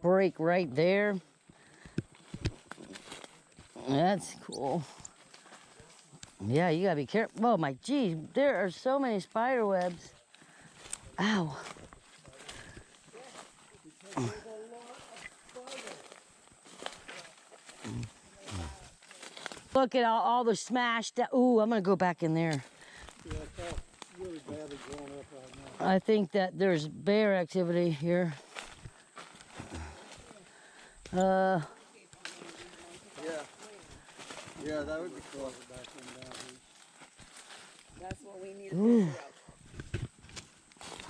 break right there. That's cool. Yeah, you gotta be careful. Oh my geez, there are so many spider webs. Ow. Look at all the smashed. Ooh, I'm gonna go back in there. Yeah, it's all really badly grown up right now. I think that there's bear activity here. Yeah, that would be cool. That's what we need Ooh. to figure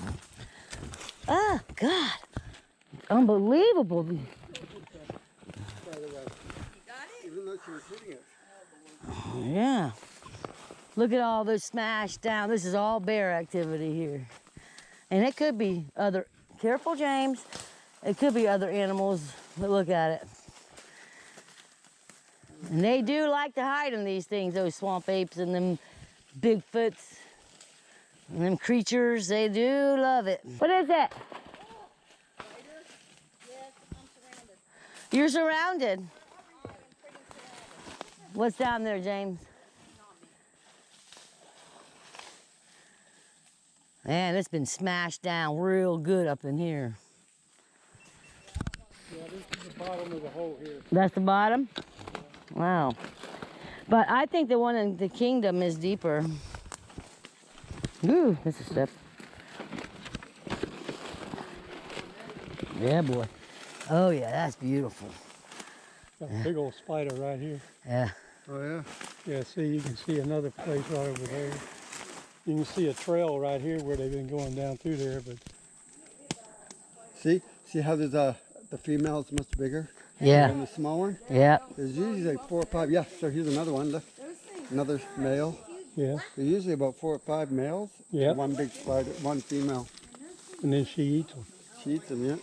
out. Ah, God. Unbelievable. By the way, You got it? even though she was hitting it. Yeah. Look at all this smashed down. This is all bear activity here. And it could be other, careful James, it could be other animals, but look at it. And they do like to hide in these things, those swamp apes and them Bigfoots and them creatures, they do love it. What is that? You're surrounded. What's down there, James? Man, it's been smashed down real good up in here. Yeah, this is the bottom of the hole here. That's the bottom? Wow. But I think the one in the kingdom is deeper. Ooh, that's a step. Yeah, boy. Oh, yeah, that's beautiful. Got a big old spider right here. Yeah. Oh yeah. Yeah, see, you can see another place right over there. You can see a trail right here where they've been going down through there, but See how there's the female is much bigger. Yeah. And the small one. Yeah. There's usually like 4 or 5. Yeah. So here's another one. Look, another male. yeah. There's usually about 4 or 5 males. Yeah. And one big spider, one female. And then she eats them. She eats them, yeah.